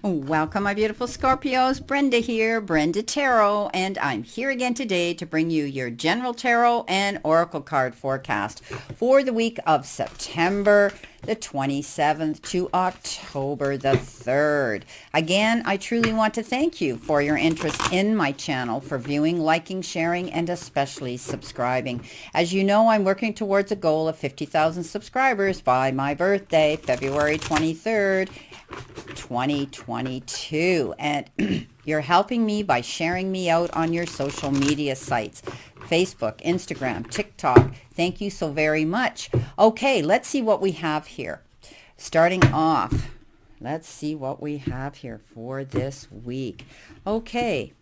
Welcome, my beautiful Scorpios. Brenda here, Brenda Tarot, and I'm here again today to bring you your general tarot and oracle card forecast for the week of September the 27th to October the 3rd. Again, I truly want to thank you for your interest in my channel, for viewing, liking, sharing, and especially subscribing. As you know, I'm working towards a goal of 50,000 subscribers by my birthday, February 23rd. 2022, and you're helping me by sharing me out on your social media sites, Facebook, Instagram, TikTok. Thank you so very much. Okay, let's see what we have here. Starting off, let's see what we have here for this week. Okay,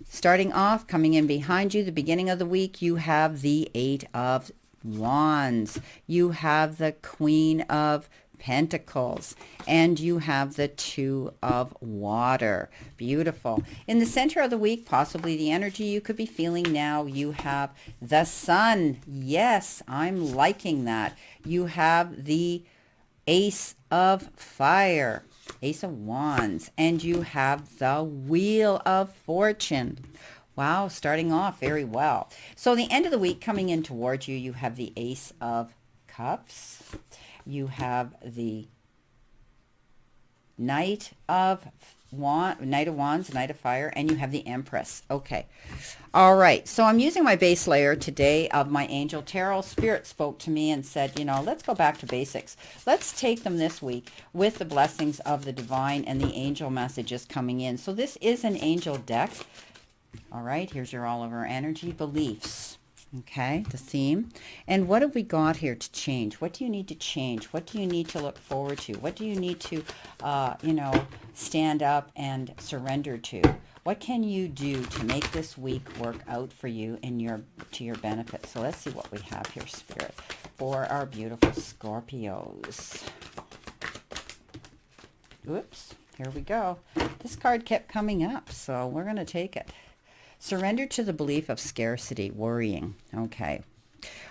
starting off, coming in behind you, the beginning of the week, you have the Eight of Wands. You have the Queen of Pentacles, and you have the Two of Water. Beautiful. In the center of the week, possibly the energy you could be feeling now, you have the Sun. Yes, I'm liking that. You have the Ace of Fire, Ace of Wands, and you have the Wheel of Fortune. Wow, starting off very well. So the end of the week coming in towards you, you have the Ace of Cups. You have the Knight of Wands, Knight of Fire, and you have the Empress. Okay. All right. So I'm using my base layer today of my Angel Tarot. Spirit spoke to me and said, you know, let's go back to basics. Let's take them this week with the blessings of the divine and the angel messages coming in. So this is an angel deck. All right. Here's your all over energy beliefs. Okay, the theme. And what have we got here to change? What do you need to change? What do you need to look forward to? What do you need to, stand up and surrender to? What can you do to make this week work out for you to your benefit? So let's see what we have here, Spirit, for our beautiful Scorpios. Oops, here we go. This card kept coming up, so we're going to take it. Surrender to the belief of scarcity, worrying. Okay.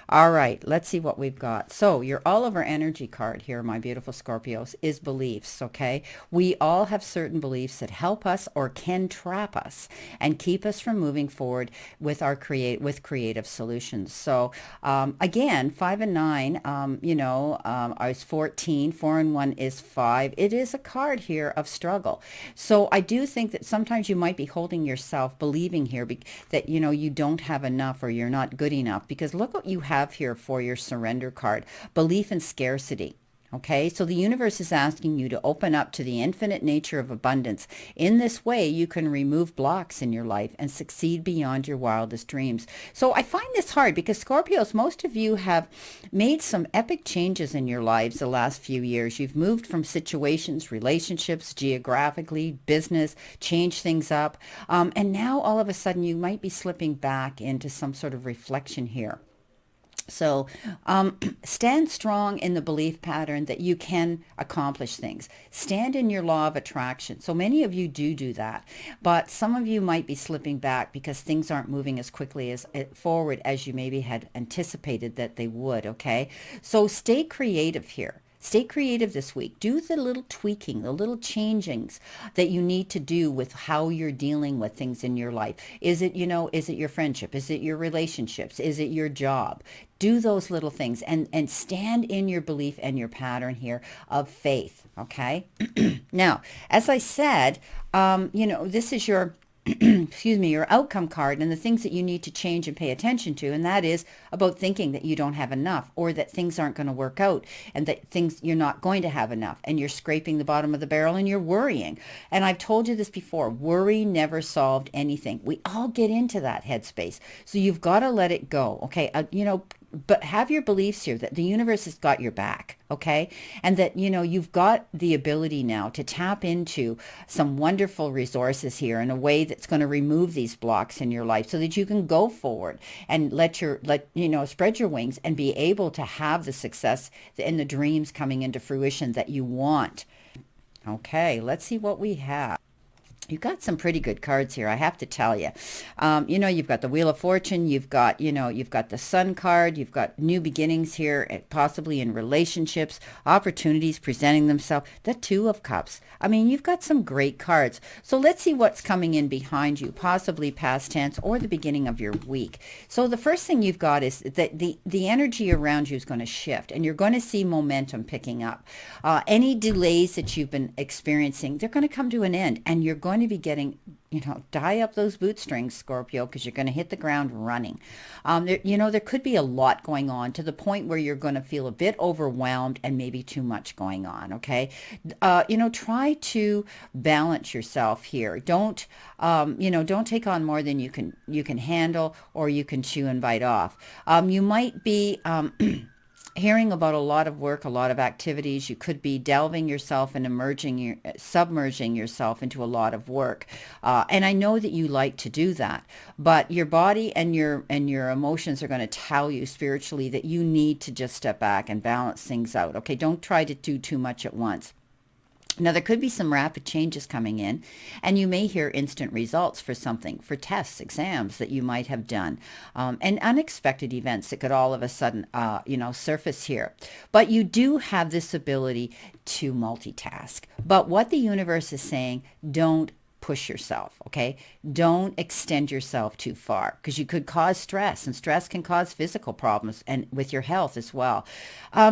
All right, let's see what we've got. So your all over energy card here, my beautiful Scorpios, is beliefs, okay? We all have certain beliefs that help us or can trap us and keep us from moving forward with our creative solutions. So again, 5 and 9, I was 14, 4 and 1 is 5. It is a card here of struggle. So I do think that sometimes you might be holding yourself, believing here that, you don't have enough or you're not good enough, because look what you have here for your surrender card, belief in scarcity. Okay, so the universe is asking you to open up to the infinite nature of abundance. In this way, you can remove blocks in your life and succeed beyond your wildest dreams. So I find this hard because Scorpios, most of you have made some epic changes in your lives the last few years. You've moved from situations, relationships, geographically, business, changed things up. And now all of a sudden you might be slipping back into some sort of reflection here. So stand strong in the belief pattern that you can accomplish things. Stand in your law of attraction. So many of you do that, but some of you might be slipping back because things aren't moving as quickly as forward as you maybe had anticipated that they would, okay? So stay creative here. Stay creative this week. Do the little tweaking, the little changings that you need to do with how you're dealing with things in your life. Is it your friendship? Is it your relationships? Is it your job? Do those little things and stand in your belief and your pattern here of faith, okay? Now, as I said, this is your your outcome card and the things that you need to change and pay attention to. And that is about thinking that you don't have enough or that things aren't going to work out and that you're not going to have enough and you're scraping the bottom of the barrel and you're worrying. And I've told you this before, worry never solved anything. We all get into that headspace. So you've got to let it go. Okay. But have your beliefs here that the universe has got your back, okay? And that, you've got the ability now to tap into some wonderful resources here in a way that's going to remove these blocks in your life so that you can go forward and spread your wings and be able to have the success and the dreams coming into fruition that you want. Okay, let's see what we have. You've got some pretty good cards here, I have to tell you. You've got the Wheel of Fortune, you've got, you've got the Sun card, you've got new beginnings here, possibly in relationships, opportunities presenting themselves, the Two of Cups. I mean, you've got some great cards. So let's see what's coming in behind you, possibly past tense or the beginning of your week. So the first thing you've got is that the energy around you is going to shift, and you're going to see momentum picking up. Any delays that you've been experiencing, they're going to come to an end, and you're going to be getting, tie up those bootstrings, Scorpio, because you're going to hit the ground running. There could be a lot going on to the point where you're going to feel a bit overwhelmed and maybe too much going on. Okay. Try to balance yourself here. Don't take on more than you can handle, or you can chew and bite off. You might be, hearing about a lot of work, a lot of activities. You could be delving yourself and submerging yourself into a lot of work. And I know that you like to do that, but your body and your emotions are going to tell you spiritually that you need to just step back and balance things out. Okay, don't try to do too much at once. Now, there could be some rapid changes coming in, and you may hear instant results for something, for tests, exams that you might have done, and unexpected events that could all of a sudden, surface here. But you do have this ability to multitask. But what the universe is saying, don't push yourself, okay? Don't extend yourself too far, because you could cause stress, and stress can cause physical problems and with your health as well.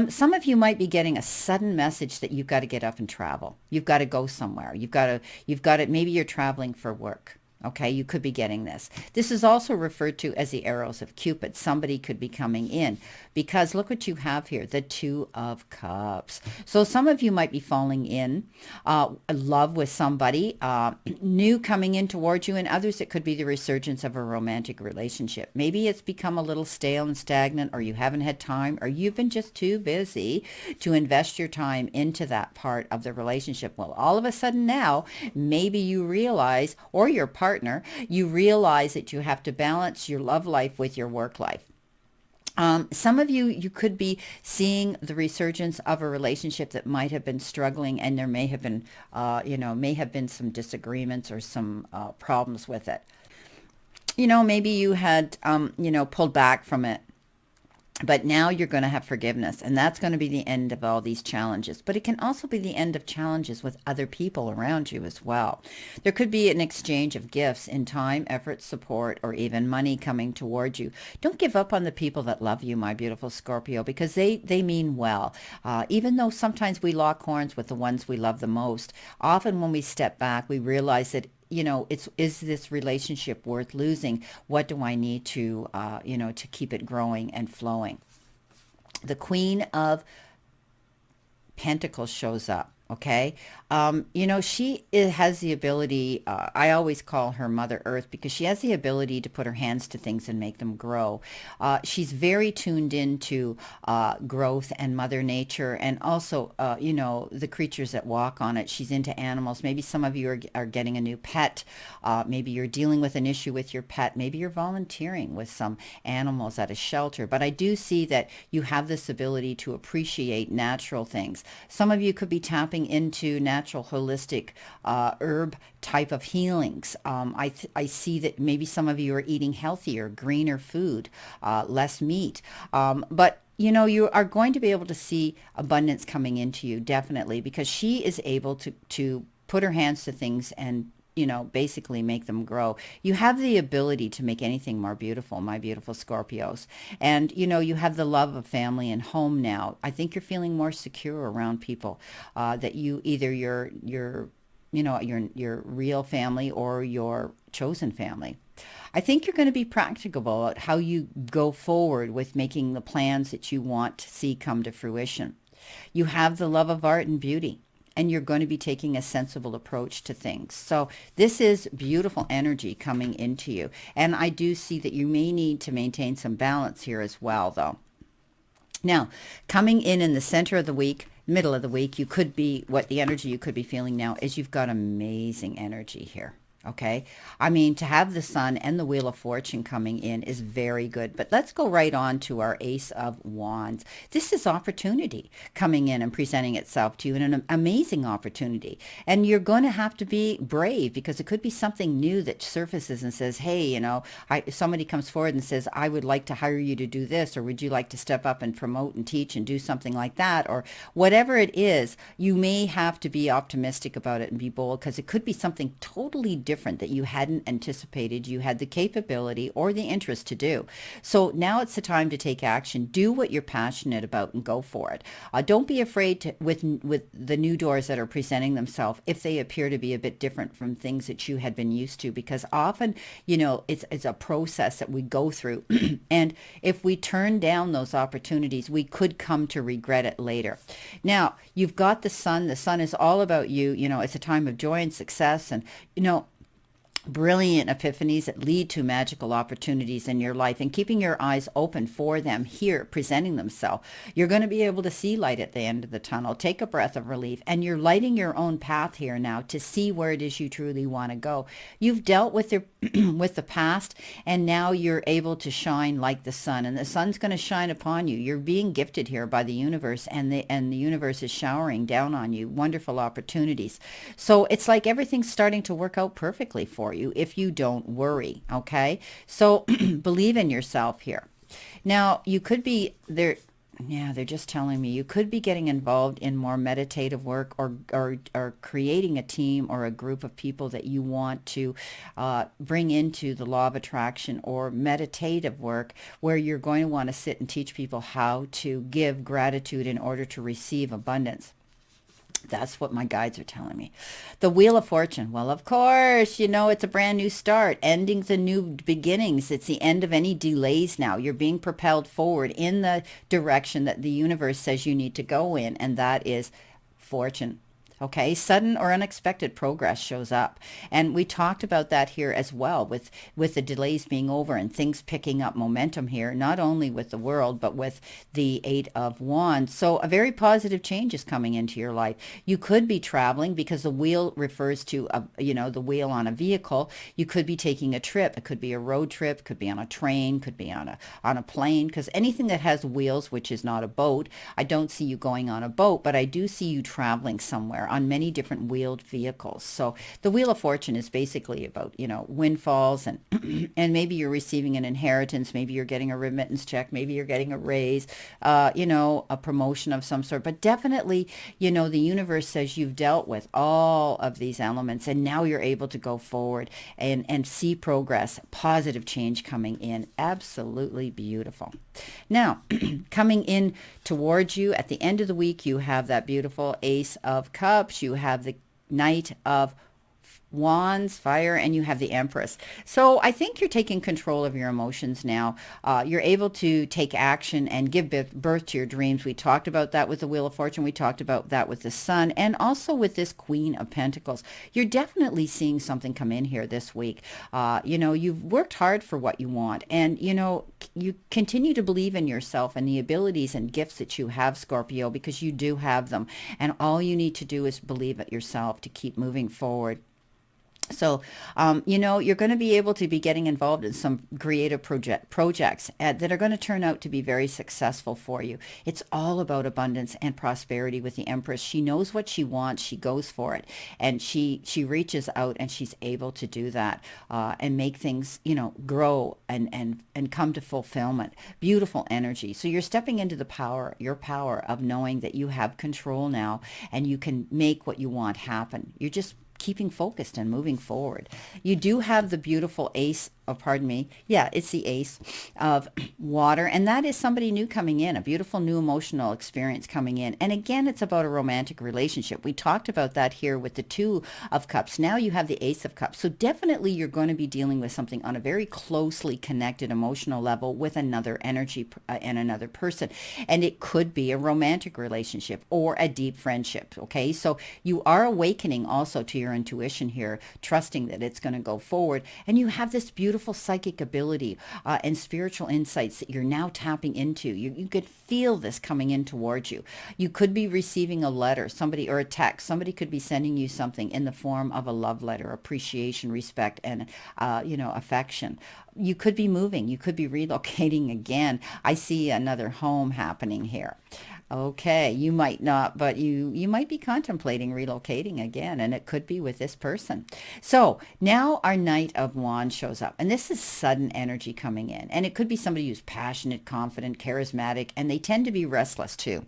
Some of you might be getting a sudden message that you've got to get up and travel. You've got to go somewhere. You've got to, maybe you're traveling for work. Okay, you could be getting this. This is also referred to as the arrows of Cupid. Somebody could be coming in, because look what you have here, the Two of Cups. So some of you might be falling in love with somebody new coming in towards you, and others it could be the resurgence of a romantic relationship. Maybe it's become a little stale and stagnant, or you haven't had time, or you've been just too busy to invest your time into that part of the relationship. Well, all of a sudden now, maybe you realize, or your partner, you realize that you have to balance your love life with your work life. Some of you could be seeing the resurgence of a relationship that might have been struggling, and there may have been some disagreements or some problems with it. Maybe you had, pulled back from it. But now you're going to have forgiveness, and that's going to be the end of all these challenges. But it can also be the end of challenges with other people around you as well. There could be an exchange of gifts in time, effort, support, or even money coming towards you. Don't give up on the people that love you, my beautiful Scorpio, because they mean well. Even though sometimes we lock horns with the ones we love the most, often when we step back, we realize that is this relationship worth losing? What do I need to, to keep it growing and flowing? The Queen of Pentacles shows up. Okay. She has the ability, I always call her Mother Earth, because she has the ability to put her hands to things and make them grow. She's very tuned into growth and Mother Nature, and also, the creatures that walk on it. She's into animals. Maybe some of you are getting a new pet. Maybe you're dealing with an issue with your pet. Maybe you're volunteering with some animals at a shelter. But I do see that you have this ability to appreciate natural things. Some of you could be tapping into natural holistic herb type of healings. I see that maybe some of you are eating healthier, greener food, less meat. But you are going to be able to see abundance coming into you, definitely, because she is able to put her hands to things and basically make them grow. You have the ability to make anything more beautiful, my beautiful Scorpios. And, you have the love of family and home now. I think you're feeling more secure around people, that you either your real family or your chosen family. I think you're going to be practicable at how you go forward with making the plans that you want to see come to fruition. You have the love of art and beauty, and you're going to be taking a sensible approach to things. So this is beautiful energy coming into you. And I do see that you may need to maintain some balance here as well, though. Now, coming in the center of the week, middle of the week, what the energy you could be feeling now is you've got amazing energy here. Okay. I mean, to have the sun and the wheel of fortune coming in is very good. But let's go right on to our ace of wands. This is opportunity coming in and presenting itself to you, and an amazing opportunity. And you're going to have to be brave, because it could be something new that surfaces and says, hey, somebody comes forward and says, I would like to hire you to do this, or would you like to step up and promote and teach and do something like that, or whatever it is. You may have to be optimistic about it and be bold, because it could be something totally different that you hadn't anticipated you had the capability or the interest to do. So now it's the time to take action. Do what you're passionate about and go for it. Don't be afraid to, with the new doors that are presenting themselves, if they appear to be a bit different from things that you had been used to, because often, it's a process that we go through. And if we turn down those opportunities, we could come to regret it later. Now, you've got the sun. The sun is all about you. It's a time of joy and success, and, brilliant epiphanies that lead to magical opportunities in your life, and keeping your eyes open for them here presenting themselves. You're going to be able to see light at the end of the tunnel. Take a breath of relief, and you're lighting your own path here now to see where it is you truly want to go. You've dealt with your with the past, and now you're able to shine like the sun, and the sun's going to shine upon you. You're being gifted here by the universe, and the universe is showering down on you wonderful opportunities. So it's like everything's starting to work out perfectly for you if you don't worry. Okay, so believe in yourself here. Now, you could be there. Yeah, they're just telling me you could be getting involved in more meditative work, or creating a team or a group of people that you want to bring into the law of attraction or meditative work, where you're going to want to sit and teach people how to give gratitude in order to receive abundance. That's what my guides are telling me. The Wheel of Fortune. Well, of course, it's a brand new start. Endings and new beginnings. It's the end of any delays now. You're being propelled forward in the direction that the universe says you need to go in, and that is fortune. Okay, sudden or unexpected progress shows up. And we talked about that here as well, with the delays being over and things picking up momentum here, not only with the world, but with the Eight of Wands. So a very positive change is coming into your life. You could be traveling, because the wheel refers to, the wheel on a vehicle. You could be taking a trip. It could be a road trip, could be on a train, could be on a plane, because anything that has wheels, which is not a boat, I don't see you going on a boat, but I do see you traveling somewhere on many different wheeled vehicles. So the Wheel of Fortune is basically about, windfalls, and and maybe you're receiving an inheritance, maybe you're getting a remittance check, maybe you're getting a raise, a promotion of some sort. But definitely, the universe says you've dealt with all of these elements, and now you're able to go forward and see progress, positive change coming in. Absolutely beautiful. Now, coming in towards you at the end of the week, you have that beautiful Ace of Cups. You have the Knight of Wands, fire, and you have the Empress. So I think you're taking control of your emotions now. You're able to take action and give birth to your dreams. We talked about that with the Wheel of Fortune. We talked about that with the Sun, and also with this Queen of Pentacles. You're definitely seeing something come in here this week. You've worked hard for what you want, and you continue to believe in yourself and the abilities and gifts that you have, Scorpio, because you do have them. And all you need to do is believe it yourself to keep moving forward. So, you're going to be able to be getting involved in some creative projects that are going to turn out to be very successful for you. It's all about abundance and prosperity with the Empress. She knows what she wants. She goes for it. And she reaches out, and she's able to do that and make things, grow and come to fulfillment. Beautiful energy. So you're stepping into your power of knowing that you have control now, and you can make what you want happen. You're just keeping focused and moving forward. You do have the beautiful Ace it's the Ace of Water, and that is somebody new coming in, a beautiful new emotional experience coming in. And again, it's about a romantic relationship. We talked about that here with the Two of Cups. Now you have the Ace of Cups. So definitely you're going to be dealing with something on a very closely connected emotional level with another energy and another person. And it could be a romantic relationship or a deep friendship. Okay, so you are awakening also to your intuition here, trusting that it's going to go forward. And you have this beautiful beautiful psychic ability and spiritual insights that you're now tapping into. You could feel this coming in towards you. You could be receiving a letter, somebody, or a text. Somebody could be sending you something in the form of a love letter, appreciation, respect, and, affection. You could be moving. You could be relocating again. I see another home happening here. Okay, you might not, but you might be contemplating relocating again, and it could be with this person. So now our Knight of Wands shows up, and this is sudden energy coming in, and it could be somebody who's passionate, confident, charismatic, and they tend to be restless too.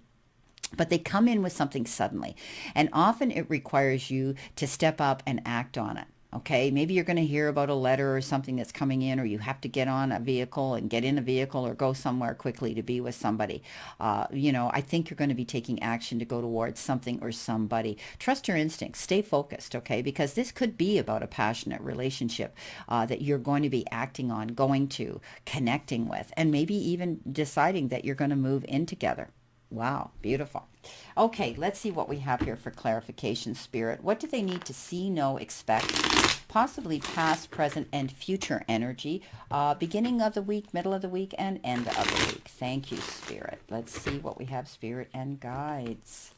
But they come in with something suddenly, and often it requires you to step up and act on it. Okay, maybe you're going to hear about a letter or something that's coming in, or you have to get on a vehicle and get in a vehicle or go somewhere quickly to be with somebody. I think you're going to be taking action to go towards something or somebody. Trust your instincts. Stay focused, okay? Because this could be about a passionate relationship that you're going to be acting on, going to, connecting with, and maybe even deciding that you're going to move in together. Wow, beautiful. Okay, let's see what we have here for clarification, Spirit. What do they need to see, know, expect? Possibly past, present, and future energy. Beginning of the week, middle of the week, and end of the week. Thank you, Spirit. Let's see what we have, Spirit and guides.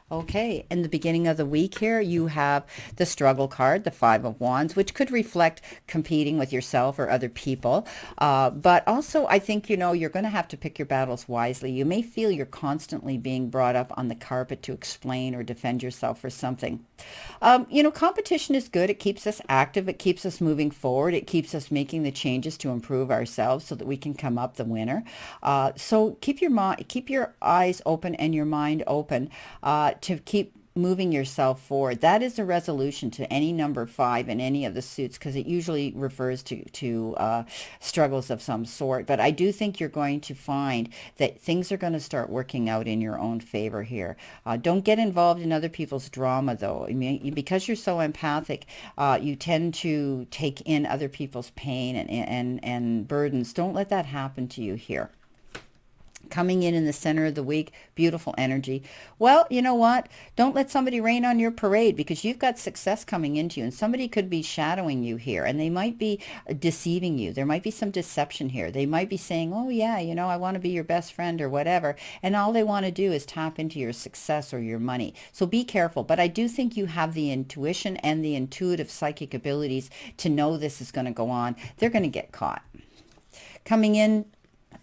Okay, in the beginning of the week here, you have the struggle card, the Five of Wands, which could reflect competing with yourself or other people. But also, I think, you're going to have to pick your battles wisely. You may feel you're constantly being brought up on the carpet to explain or defend yourself for something. Competition is good. It keeps us active. It keeps us moving forward. It keeps us making the changes to improve ourselves so that we can come up the winner. So keep your eyes open and your mind open to keep moving yourself forward. That is a resolution to any number 5 in any of the suits, because it usually refers to struggles of some sort. But I do think you're going to find that things are going to start working out in your own favor here. Don't get involved in other people's drama, though. I mean, because you're so empathic, you tend to take in other people's pain and burdens. Don't let that happen to you here. Coming in the center of the week, beautiful energy. Well, you know what? Don't let somebody rain on your parade, because you've got success coming into you, and somebody could be shadowing you here, and they might be deceiving you. There might be some deception here. They might be saying, oh yeah, I want to be your best friend or whatever, and all they want to do is tap into your success or your money. So be careful. But I do think you have the intuition and the intuitive psychic abilities to know this is going to go on. They're going to get caught. Coming in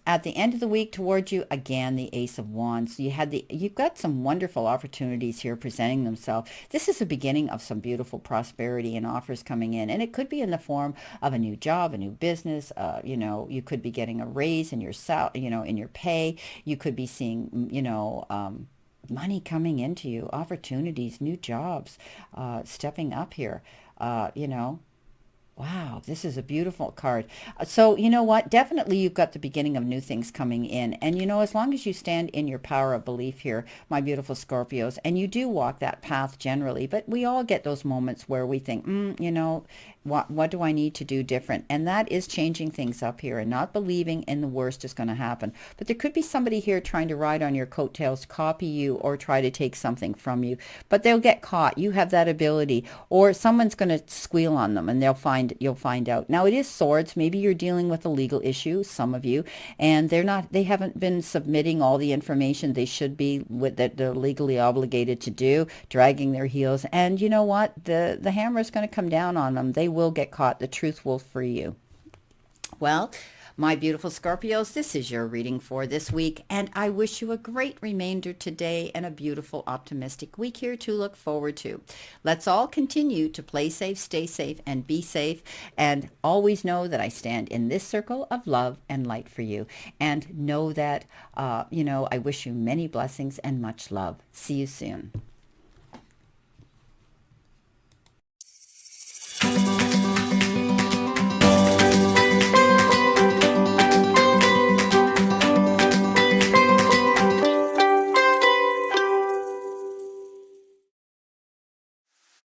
at the end of the week towards you, again, the Ace of Wands. You've got some wonderful opportunities here presenting themselves. This is the beginning of some beautiful prosperity and offers coming in, and it could be in the form of a new job, a new business. You could be getting a raise in your in your pay. You could be seeing, money coming into you, opportunities, new jobs, stepping up here. Wow, this is a beautiful card. So you know what? Definitely you've got the beginning of new things coming in. And as long as you stand in your power of belief here, my beautiful Scorpios, and you do walk that path generally, but we all get those moments where we think, what do I need to do different? And that is changing things up here and not believing in the worst is going to happen. But there could be somebody here trying to ride on your coattails, copy you, or try to take something from you. But they'll get caught. You have that ability. Or someone's going to squeal on them, and you'll find out. Now, it is swords. Maybe you're dealing with a legal issue, some of you, and they haven't been submitting all the information they should be that they're legally obligated to do, dragging their heels. And you know what? The hammer is going to come down on them. They will get caught. The truth will free you. Well, my beautiful Scorpios, this is your reading for this week, and I wish you a great remainder today and a beautiful, optimistic week here to look forward to. Let's all continue to play safe, stay safe, and be safe, and always know that I stand in this circle of love and light for you, and know that, I wish you many blessings and much love. See you soon.